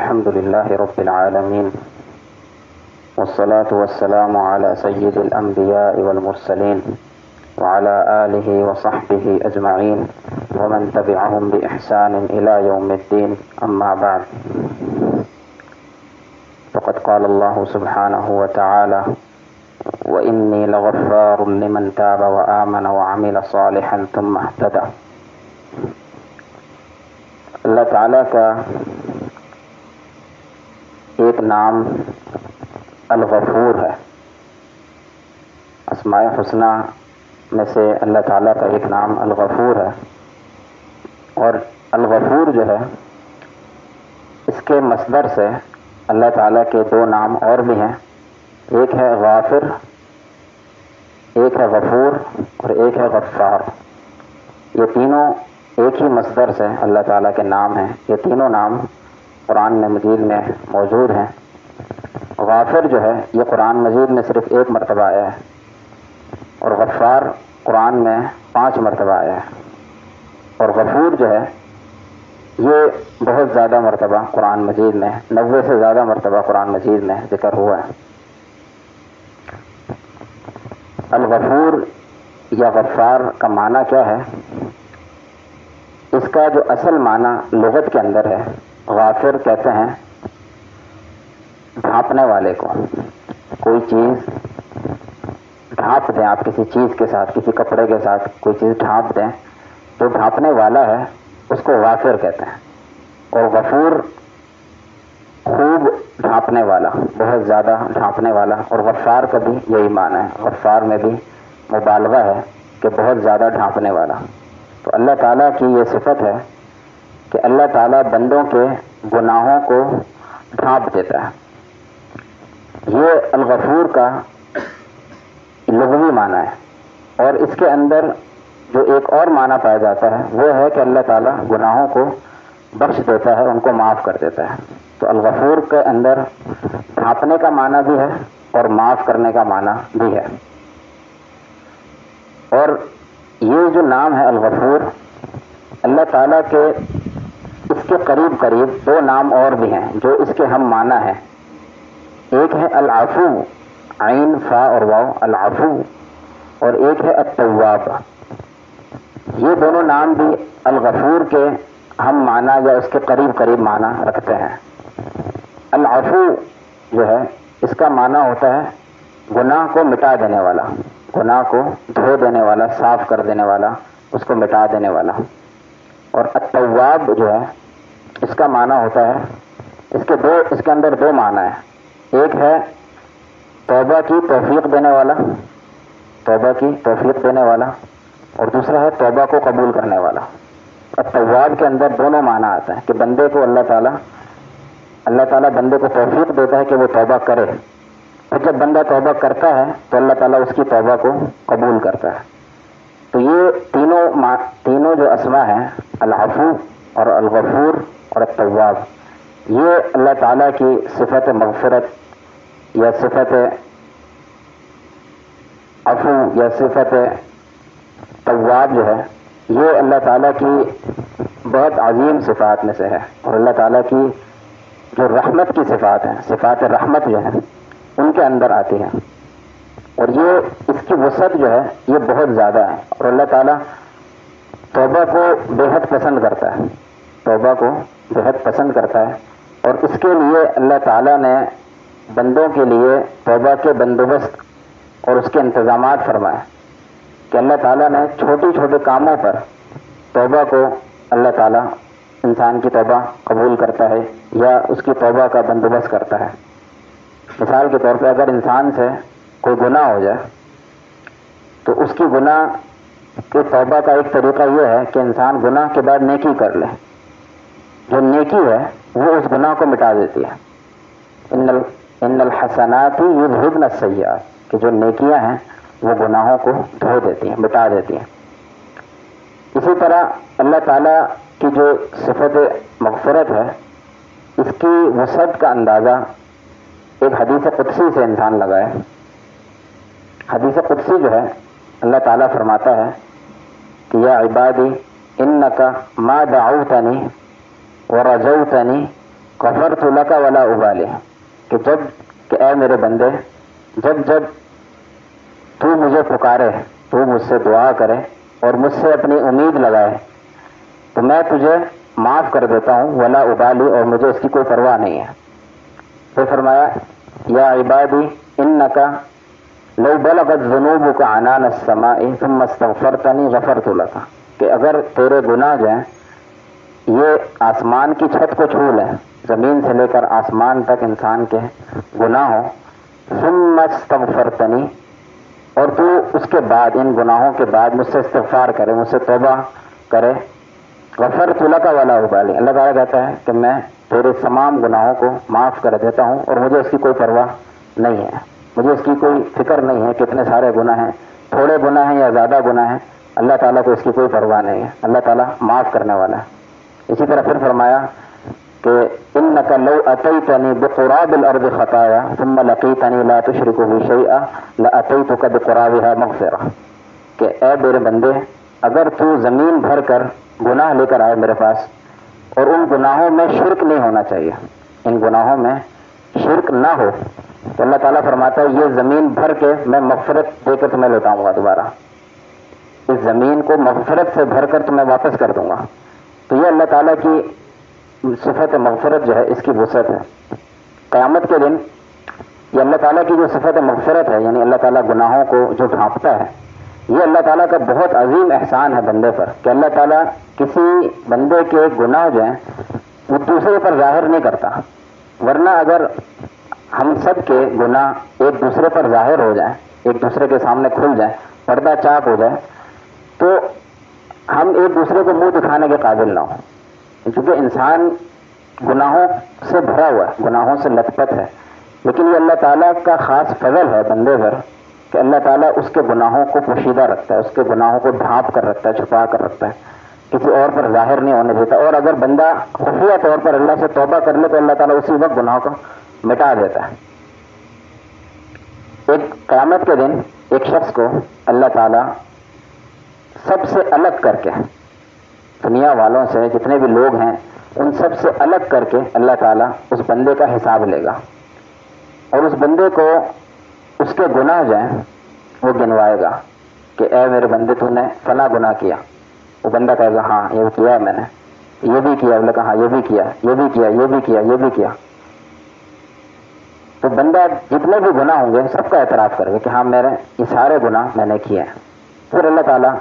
الحمد لله رب العالمين والصلاة والسلام على سيد الأنبياء والمرسلين وعلى آله وصحبه أجمعين ومن تبعهم بإحسان إلى يوم الدين أما بعد فقد قال الله سبحانه وتعالى وإني لغفار لمن تاب وآمن وعمل صالحا ثم اهتدى. اللہ تعالیٰ کا ایک نام الغفور ہے. اسماء حسنہ میں سے اللہ تعالیٰ کا ایک نام الغفور ہے. اور الغفور جو ہے اس کے مصدر سے اللہ تعالیٰ کے دو نام اور بھی ہیں. ایک ہے غافر، ایک ہے غفور اور ایک ہے غفار. یہ تینوں ایک ہی مصدر سے اللہ تعالیٰ کے نام ہیں. یہ تینوں نام قرآن مجید میں موجود ہیں. غافر جو ہے یہ قرآن مجید میں صرف ایک مرتبہ آیا ہے اور غفار قرآن میں 5 مرتبہ آیا ہے. اور غفور جو ہے یہ بہت زیادہ مرتبہ قرآن مجید میں 90 سے زیادہ مرتبہ قرآن مجید میں ذکر ہوا ہے. الغفور یا غفار کا معنی کیا ہے؟ اس کا جو اصل معنی لغت کے اندر ہے، غافر کہتے ہیں ڈھانپنے والے کو. کوئی چیز ڈھانپ دیں آپ کسی چیز کے ساتھ، کسی کپڑے کے ساتھ کوئی چیز ڈھانپ دیں، جو ڈھانپنے والا ہے اس کو غافر کہتے ہیں. اور غفور خوب ڈھانپنے والا، بہت زیادہ ڈھانپنے والا. اور غفار کا بھی یہی معنی ہے. غفار میں بھی مبالغہ ہے کہ بہت زیادہ ڈھانپنے والا. تو اللہ تعالیٰ کی یہ صفت ہے کہ اللہ تعالیٰ بندوں کے گناہوں کو ڈھانپ دیتا ہے. یہ الغفور کا لغوی معنی ہے. اور اس کے اندر جو ایک اور معنی پایا جاتا ہے وہ ہے کہ اللہ تعالیٰ گناہوں کو بخش دیتا ہے، ان کو معاف کر دیتا ہے. تو الغفور کے اندر ڈھانپنے کا معنی بھی ہے اور معاف کرنے کا معنی بھی ہے. اور یہ جو نام ہے الغفور، اللہ تعالیٰ کے اس کے قریب قریب 2 نام اور بھی ہیں جو اس کے ہم معنی ہیں. ایک ہے العفو، عین فا اور واو العفو، اور ایک ہے التواب. یہ دونوں نام بھی الغفور کے ہم معنی یا اس کے قریب قریب معنی رکھتے ہیں. العفو جو ہے اس کا معنی ہوتا ہے گناہ کو مٹا دینے والا، گناہ کو دھو دینے والا، صاف کر دینے والا، اس کو مٹا دینے والا. اور التواب جو ہے اس کا معنی ہوتا ہے، اس کے اندر 2 معنی ہیں. ایک ہے توبہ کی توفیق دینے والا، توبہ کی توفیق دینے والا، اور دوسرا ہے توبہ کو قبول کرنے والا. التواب کے اندر دونوں معنی آتے ہیں کہ بندے کو اللہ تعالیٰ بندے کو توفیق دیتا ہے کہ وہ توبہ کرے. اور جب بندہ توبہ کرتا ہے تو اللہ تعالیٰ اس کی توبہ کو قبول کرتا ہے. تو یہ تینوں جو اسماء ہیں، العفو اور الغفور اور التواب، یہ اللہ تعالیٰ کی صفت مغفرت یا صفت عفو یا صفت تواب جو ہے یہ اللہ تعالیٰ کی بہت عظیم صفات میں سے ہے. اور اللہ تعالیٰ کی جو رحمت کی صفات ہیں، صفات رحمت جو ہیں، ان کے اندر آتی ہیں. اور یہ اس کی وسعت جو ہے یہ بہت زیادہ ہے. اور اللہ تعالیٰ توبہ کو بے حد پسند کرتا ہے، توبہ کو بے حد پسند کرتا ہے. اور اس کے لیے اللہ تعالیٰ نے بندوں کے لیے توبہ کے بندوبست اور اس کے انتظامات فرمائے کہ اللہ تعالیٰ نے چھوٹی چھوٹے کاموں پر توبہ کو اللہ تعالیٰ انسان کی توبہ قبول کرتا ہے یا اس کی توبہ کا بندوبست کرتا ہے. مثال کے طور پہ اگر انسان سے کوئی گناہ ہو جائے تو اس کی گناہ کی توبہ کا ایک طریقہ یہ ہے کہ انسان گناہ کے بعد نیکی کر لے. جو نیکی ہے وہ اس گناہ کو مٹا دیتی ہے. ان الحسنات یذہبن السیئات، کہ جو نیکیاں ہیں وہ گناہوں کو دھو دیتی ہیں، مٹا دیتی ہیں. اسی طرح اللہ تعالیٰ کی جو صفت مغفرت ہے اس کی وسعت کا اندازہ ایک حدیث قدسی سے انسان لگائے. حدیث قدسی جو ہے اللہ تعالیٰ فرماتا ہے کہ یا عبادی انک ما دعوتنی ورجوتنی غفرت لک ولا ابالی، کہ اے میرے بندے، جب جب تو مجھے پکارے، تو مجھ سے دعا کرے اور مجھ سے اپنی امید لگائے تو میں تجھے معاف کر دیتا ہوں، ولا ابالی، اور مجھے اس کی کوئی پرواہ نہیں ہے۔ پھر فرمایا یا عبادی انک لو بلغت ذنوبک عنان السماء ثم استغفرتنی غفرت لک، کہ اگر تیرے گناہ جو ہیں یہ آسمان کی چھت کو چھو لیں، زمین سے لے کر آسمان تک انسان کے گناہ ہو، ثم استغفرتنی، اور تو اس کے بعد ان گناہوں کے بعد مجھ سے استغفار کرے، مجھ سے توبہ کرے، غفرت لک ولا ابالی، اللہ تعالیٰ کہتا ہے کہ میں تیرے تمام گناہوں کو معاف کر دیتا ہوں اور مجھے اس کی کوئی پرواہ نہیں ہے، مجھے اس کی کوئی فکر نہیں ہے کتنے سارے گناہ ہیں، تھوڑے گناہ ہیں یا زیادہ گناہ ہیں، اللہ تعالیٰ کو اس کی کوئی پرواہ نہیں ہے، اللہ تعالیٰ معاف کرنے والا ہے۔ اسی طرح پھر فرمایا کہ انک لو اتیتنی بقراب الارض خطایا ثم لقیتنی لا تشرک بی شیئا لاتیتک بقرابها مغفرہ، کہ اے میرے بندے اگر تو زمین بھر کر گناہ لے کر آئے میرے پاس اور ان گناہوں میں شرک نہیں ہونا چاہیے، ان گناہوں میں شرک نہ ہو، تو اللہ تعالیٰ فرماتا ہے یہ زمین بھر کے میں مغفرت دے کر تمہیں لوٹاؤں گا، دوبارہ اس زمین کو مغفرت سے بھر کر تمہیں واپس کر دوں گا۔ تو یہ اللہ تعالیٰ کی صفت مغفرت جو ہے اس کی وسعت ہے۔ قیامت کے دن یہ اللہ تعالیٰ کی جو صفت مغفرت ہے، یعنی اللہ تعالیٰ گناہوں کو جو ڈھانپتا ہے، یہ اللہ تعالیٰ کا بہت عظیم احسان ہے بندے پر، کہ اللہ تعالیٰ کسی بندے کے گناہ جو ہیں وہ دوسرے پر ظاہر نہیں کرتا، ورنہ اگر ہم سب کے گناہ ایک دوسرے پر ظاہر ہو جائیں، ایک دوسرے کے سامنے کھل جائیں، پردہ چاک ہو جائے، تو ہم ایک دوسرے کو منہ دکھانے کے قابل نہ ہوں، کیونکہ انسان گناہوں سے بھرا ہوا ہے، گناہوں سے لت پت ہے، لیکن یہ اللہ تعالیٰ کا خاص فضل ہے بندے پر کہ اللہ تعالیٰ اس کے گناہوں کو پوشیدہ رکھتا ہے، اس کے گناہوں کو ڈھانپ کر رکھتا ہے، چھپا کر رکھتا ہے، کسی اور پر ظاہر نہیں ہونے دیتا، اور اگر بندہ خفیہ طور پر اللہ سے توبہ کر لے تو اللہ تعالیٰ اسی وقت گناہوں کو مٹا دیتا ہے۔ ایک قیامت کے دن ایک شخص کو اللہ تعالیٰ سب سے الگ کر کے، دنیا والوں سے جتنے بھی لوگ ہیں ان سب سے الگ کر کے اللہ تعالیٰ اس بندے کا حساب لے گا، اور اس بندے کو اس کے گناہ جو ہیں وہ گنوائے گا کہ اے میرے بندے تو نے فلاں گناہ کیا، وہ بندہ کہے گا ہاں یہ کیا ہے میں نے، یہ بھی کیا، بولے کہا ہاں یہ بھی کیا، یہ بھی کیا، یہ بھی کیا، یہ بھی کیا، تو بندہ جتنے بھی گناہ ہوں گے سب کا اعتراف کرے گا کہ ہاں میرے یہ سارے گناہ میں نے کیے ہیں۔ پھر اللہ تعالیٰ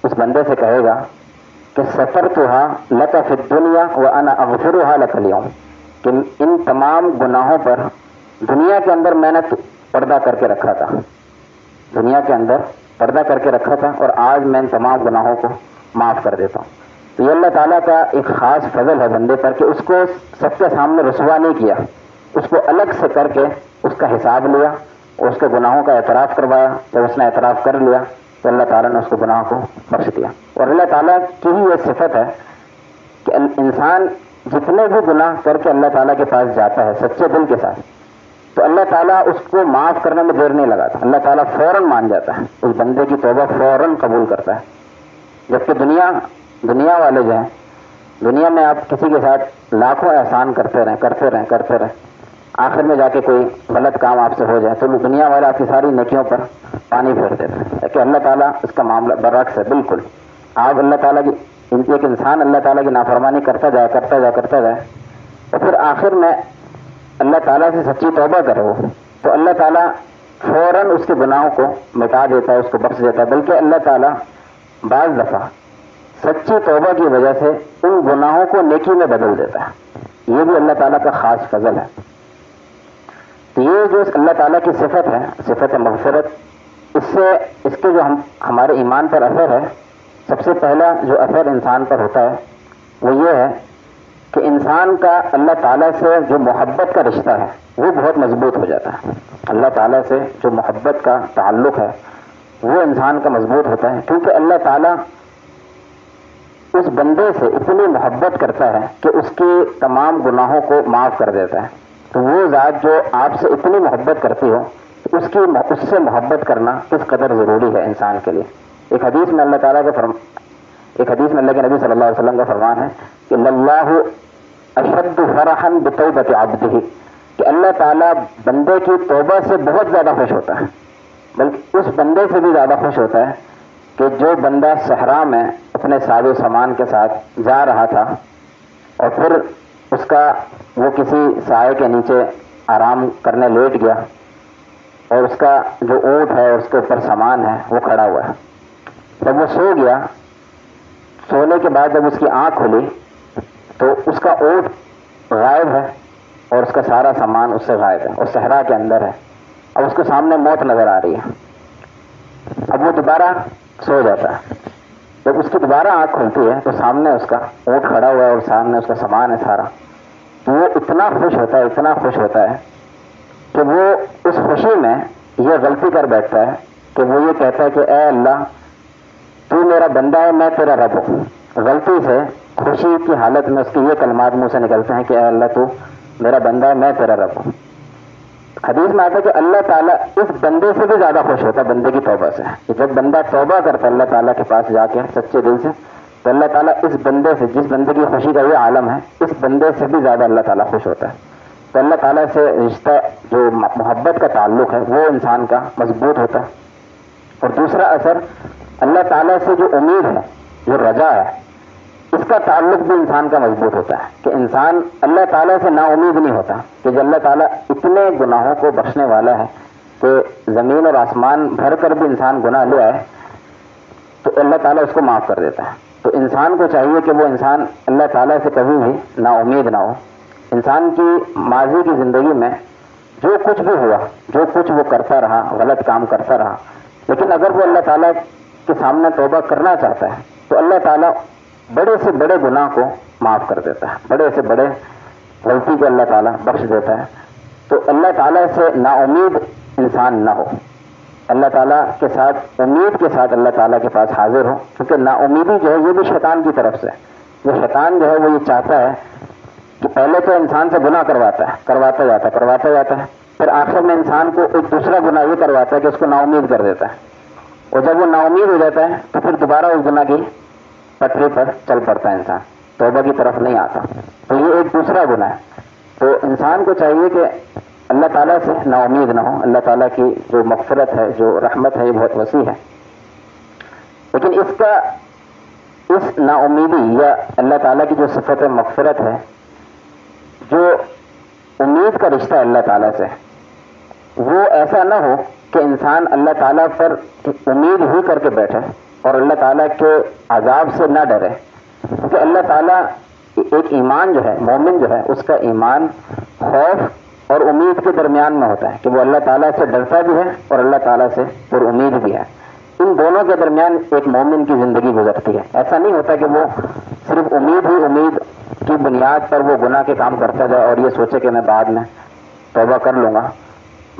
اس بندے سے کہے گا کہ سترتها لک فی الدنیا وانا اغفرها لک اليوم، کہ ان تمام گناہوں پر دنیا کے اندر میں نے پردہ کر کے رکھا تھا، دنیا کے اندر پردہ کر کے رکھا تھا، اور آج میں ان تمام گناہوں کو معاف کر دیتا ہوں۔ تو یہ اللہ تعالیٰ کا ایک خاص فضل ہے بندے پر کہ اس کو سب کے سامنے رسوا نہیں کیا، اس کو الگ سے کر کے اس کا حساب لیا اور اس کے گناہوں کا اعتراف کروایا۔ جب اس نے اعتراف کر لیا تو اللہ تعالیٰ نے اس کو گناہوں کو بخش دیا۔ اور اللہ تعالیٰ کی ہی یہ صفت ہے کہ انسان جتنے بھی گناہ کر کے اللہ تعالیٰ کے پاس جاتا ہے سچے دل کے ساتھ، تو اللہ تعالیٰ اس کو معاف کرنے میں دیر نہیں لگاتا، اللہ تعالیٰ فوراً مان جاتا ہے، اس بندے کی توبہ فوراً قبول کرتا ہے۔ جبکہ دنیا والے جو ہیں، دنیا میں آپ کسی کے ساتھ لاکھوں احسان کرتے رہیں، آخر میں جا کے کوئی غلط کام آپ سے ہو جائے تو دنیا والے آپ کی ساری نیکیوں پر پانی پھیر دیتے ہیں، کہ اللہ تعالیٰ اس کا معاملہ برعکس ہے بالکل۔ آپ اللہ تعالیٰ کی ایک انسان اللہ تعالیٰ کی نافرمانی کرتا جائے اور پھر آخر میں اللہ تعالیٰ سے سچی توبہ کرے وہ، تو اللہ تعالیٰ فوراً اس کے گناہوں کو مٹا دیتا ہے، اس کو بخش دیتا ہے، بلکہ اللہ تعالیٰ بعض دفعہ سچی توبہ کی وجہ سے ان گناہوں کو نیکی میں بدل دیتا ہے۔ یہ بھی اللہ تعالیٰ کا خاص فضل ہے۔ تو یہ جو اللہ تعالیٰ کی صفت ہے، صفت مغفرت، اس کے جو ہمارے ایمان پر اثر ہے، سب سے پہلا جو اثر انسان پر ہوتا ہے وہ یہ ہے کہ انسان کا اللہ تعالیٰ سے جو محبت کا رشتہ ہے وہ بہت مضبوط ہو جاتا ہے۔ اللہ تعالیٰ سے جو محبت کا تعلق ہے وہ انسان کا مضبوط ہوتا ہے، کیونکہ اللہ تعالیٰ اس بندے سے اتنی محبت کرتا ہے کہ اس کی تمام گناہوں کو معاف کر دیتا ہے۔ تو وہ ذات جو آپ سے اتنی محبت کرتی ہو، اس سے محبت کرنا کس قدر ضروری ہے انسان کے لیے۔ ایک حدیث میں اللہ کے نبی صلی اللہ علیہ وسلم کا فرمان ہے کہ اللہ اشد فرحا بتوبۃ عبدہ، کہ اللہ تعالیٰ بندے کی توبہ سے بہت زیادہ خوش ہوتا ہے، بلکہ اس بندے سے بھی زیادہ خوش ہوتا ہے کہ جو بندہ صحرا میں اپنے ساز و سامان کے ساتھ جا رہا تھا اور پھر اس کا وہ کسی سائے کے نیچے آرام کرنے لیٹ گیا اور اس کا جو اونٹ ہے اور اس کے اوپر سامان ہے وہ کھڑا ہوا ہے. جب وہ سو گیا، سونے کے بعد جب اس کی آنکھ کھلی تو اس کا اونٹ غائب ہے اور اس کا سارا سامان اس سے غائب ہے اور صحرا کے اندر ہے. اب اس کے سامنے موت نظر آ رہی ہے. اب وہ دوبارہ سو جاتا ہے. جب اس کی دوبارہ آنکھ کھلتی ہے تو سامنے اس کا اونٹ کھڑا ہوا ہے اور سامنے اس کا سامان ہے سارا. تو وہ اتنا خوش ہوتا ہے، اتنا خوش ہوتا ہے کہ وہ اس خوشی میں یہ غلطی کر بیٹھتا ہے کہ وہ یہ کہتا ہے کہ اے اللہ، تو میرا بندہ ہے، میں تیرا رب ہوں. غلطی سے خوشی کی حالت میں اس کے یہ کلمات منہ سے نکلتے ہیں کہ اے اللہ، تو میرا بندہ ہے، میں تیرا رب ہوں. حدیث میں آتا ہے کہ اللہ تعالیٰ اس بندے سے بھی زیادہ خوش ہوتا ہے بندے کی توبہ سے. کہ جب بندہ توبہ کرتا ہے اللہ تعالیٰ کے پاس جا کے سچے دل سے، تو اللہ تعالیٰ اس بندے سے، جس بندے کی خوشی کا یہ عالم ہے، اس بندے سے بھی زیادہ اللہ تعالیٰ خوش ہوتا ہے. تو اللہ تعالیٰ سے رشتہ، جو محبت کا تعلق ہے، وہ انسان کا مضبوط ہوتا ہے. اور دوسرا اثر، اللہ تعالیٰ سے جو امید ہے، جو رجا ہے، اس کا تعلق بھی انسان کا مضبوط ہوتا ہے. کہ انسان اللہ تعالیٰ سے نا امید نہیں ہوتا کہ جب اللہ تعالیٰ اتنے گناہوں کو بخشنے والا ہے کہ زمین اور آسمان بھر کر بھی انسان گناہ لے آئے تو اللہ تعالیٰ اس کو معاف کر دیتا ہے. تو انسان کو چاہیے کہ وہ انسان اللہ تعالیٰ سے کبھی بھی نا امید نہ ہو. انسان کی ماضی کی زندگی میں جو کچھ بھی ہوا، جو کچھ وہ کرتا رہا، غلط کام کرتا رہا، لیکن اگر وہ اللہ تعالیٰ کے سامنے توبہ کرنا چاہتا ہے تو اللہ تعالیٰ بڑے سے بڑے گناہ کو معاف کر دیتا ہے، بڑے سے بڑے غلطی کو اللہ تعالیٰ بخش دیتا ہے. تو اللہ تعالیٰ سے نا امید انسان نہ ہو، اللہ تعالیٰ کے ساتھ امید کے ساتھ اللہ تعالیٰ کے پاس حاضر ہو. کیونکہ نا امیدی جو ہے یہ بھی شیطان کی طرف سے، وہ شیطان جو ہے وہ یہ چاہتا ہے کہ پہلے تو انسان سے گناہ کرواتا جاتا ہے، پھر آخر میں انسان کو ایک دوسرا گناہ یہ کرواتا ہے کہ اس کو نا امید کر دیتا ہے. اور جب وہ نا امید ہو جاتا ہے تو پھر دوبارہ اس گناہ کی پٹری پر چل پڑتا ہے، انسان توبہ کی طرف نہیں آتا. تو یہ ایک دوسرا گناہ ہے. تو انسان کو چاہیے کہ اللہ تعالیٰ سے نا امید نہ ہو. اللہ تعالیٰ کی جو مغفرت ہے، جو رحمت ہے، یہ بہت وسیع ہے. لیکن اس نا امیدی یا اللہ تعالیٰ کی جو صفت مغفرت ہے، جو امید کا رشتہ اللہ تعالیٰ سے، وہ ایسا نہ ہو کہ انسان اللہ تعالیٰ پر امید ہی کر کے بیٹھے اور اللہ تعالیٰ کے عذاب سے نہ ڈرے. کیونکہ اللہ تعالیٰ ایک ایمان جو ہے، مومن جو ہے، اس کا ایمان خوف اور امید کے درمیان میں ہوتا ہے کہ وہ اللہ تعالیٰ سے ڈرتا بھی ہے اور اللہ تعالیٰ سے پر امید بھی ہے. ان دونوں کے درمیان ایک مومن کی زندگی گزرتی ہے. ایسا نہیں ہوتا کہ وہ صرف امید کی بنیاد پر وہ گناہ کے کام کرتا جائے اور یہ سوچے کہ میں بعد میں توبہ کر لوں گا،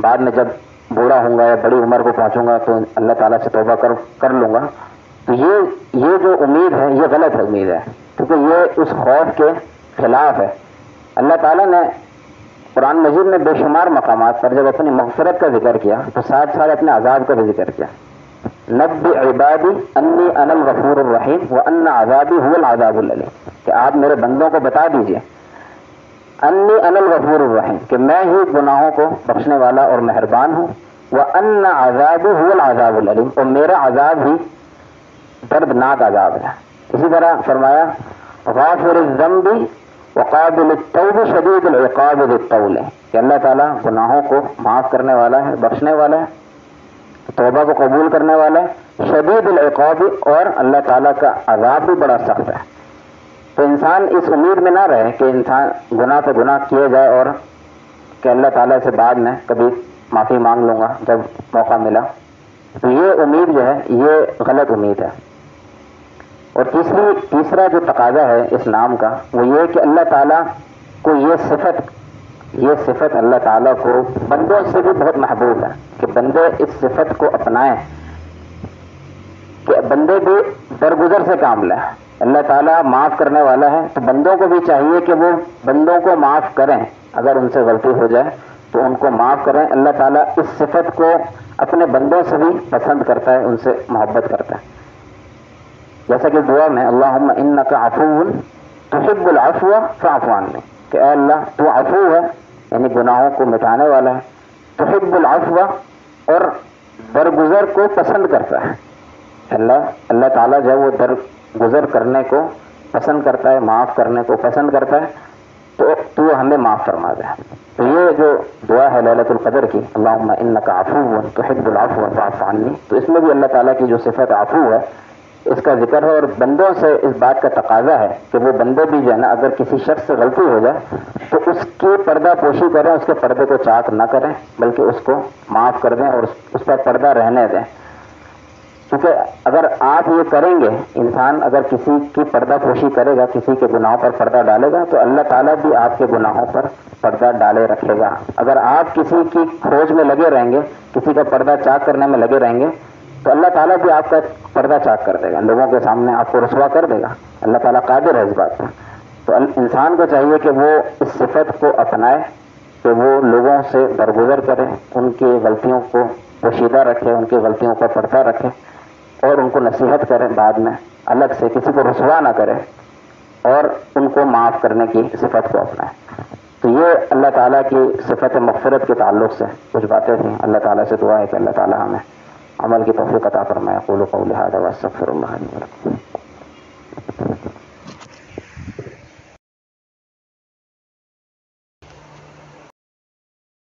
بعد میں جب بوڑھا ہوں گا یا بڑی عمر کو پہنچوں گا تو اللہ تعالیٰ سے توبہ کر لوں گا. تو یہ جو امید ہے یہ غلط امید ہے، کیونکہ یہ اس خوف کے خلاف ہے. اللہ تعالیٰ نے قرآن مجید میں بے شمار مقامات پر جب اپنی مغفرت کا ذکر کیا تو ساتھ ساتھ اپنے عذاب کا بھی ذکر کیا. نبئ عبادی انی انا الغفور الرحیم وان عذابی هو العذاب الالیم، کہ آپ میرے بندوں کو بتا دیجئے انی انا الغفور الرحیم، کہ میں ہی گناہوں کو بخشنے والا اور مہربان ہوں. وان عذابی هو العذاب الالیم، اور میرا عذاب ہی دردناک عذاب ہے. اسی طرح فرمایا غافر الذنب وقابل التوب شدید العقاب ذی الطول، کہ اللہ تعالیٰ گناہوں کو معاف کرنے والا ہے، بخشنے والا ہے، توبہ کو قبول کرنے والا ہے، شدید العقاب، اور اللہ تعالیٰ کا عذاب بھی بڑا سخت ہے. تو انسان اس امید میں نہ رہے کہ انسان گناہ پہ گناہ کیے جائے اور کہ اللہ تعالیٰ سے بعد میں کبھی معافی مانگ لوں گا جب موقع ملا. تو یہ امید جو ہے یہ غلط امید ہے. اور تیسرا جو تقاضا ہے اس نام کا وہ یہ کہ اللہ تعالیٰ کو یہ صفت اللہ تعالیٰ کو بندوں سے بھی بہت محبوب ہے کہ بندے اس صفت کو اپنائیں، کہ بندے بھی درگزر سے کام لیں. اللہ تعالیٰ معاف کرنے والا ہے تو بندوں کو بھی چاہیے کہ وہ بندوں کو معاف کریں. اگر ان سے غلطی ہو جائے تو ان کو معاف کریں. اللہ تعالیٰ اس صفت کو اپنے بندوں سے بھی پسند کرتا ہے، ان سے محبت کرتا ہے. جیسا کہ دعا میں اللہم انک عفو تحب العفو فاعف عني، کہ اے اللہ تو عفو ہے یعنی گناہوں کو مٹانے والا ہے، تحب العفو اور درگزر کو پسند کرتا ہے. اللہ تعالیٰ جب وہ درگزر کرنے کو پسند کرتا ہے، معاف کرنے کو پسند کرتا ہے، تو ہمیں معاف فرما دے. تو یہ جو دعا ہے لیلۃ القدر کی، اللہم انک عفو تحب العفو فاعف عنی، تو اس میں بھی اللہ تعالیٰ کی جو صفت عفو ہے اس کا ذکر ہے. اور بندوں سے اس بات کا تقاضا ہے کہ وہ بندے بھی جو ہے نا، اگر کسی شخص سے غلطی ہو جائے تو اس کی پردہ پوشی کریں، اس کے پردے کو چاک نہ کریں بلکہ اس کو معاف کر دیں اور اس پر پردہ رہنے دیں. کیونکہ اگر آپ یہ کریں گے، انسان اگر کسی کی پردہ پوشی کرے گا، کسی کے گناہوں پر پردہ ڈالے گا، تو اللہ تعالیٰ بھی آپ کے گناہوں پر پردہ ڈالے رکھے گا. اگر آپ کسی کی کھوج میں لگے رہیں گے، کسی کا پردہ چاک کرنے میں لگے رہیں گے، تو اللہ تعالیٰ بھی آپ کا پردہ چاک کر دے گا، لوگوں کے سامنے آپ کو رسوا کر دے گا. اللہ تعالیٰ قادر ہے اس بات پر. تو انسان کو چاہیے کہ وہ اس صفت کو اپنائے کہ وہ لوگوں سے درگزر کرے، ان کی غلطیوں کو پوشیدہ رکھے، ان کی غلطیوں پر پردہ رکھے اور ان کو نصیحت کرے، بعد میں الگ سے کسی کو رسوا نہ کرے اور ان کو معاف کرنے کی صفت کو اپنائے. تو یہ اللہ تعالیٰ کی صفت مغفرت کے تعلق سے کچھ باتیں تھیں. اللہ تعالیٰ سے دعا ہے کہ اللہ تعالیٰ ہمیں عمل کی توفیق عطا فرمائے. اقول قولی ھذا واستغفر اللہ لي ولکم.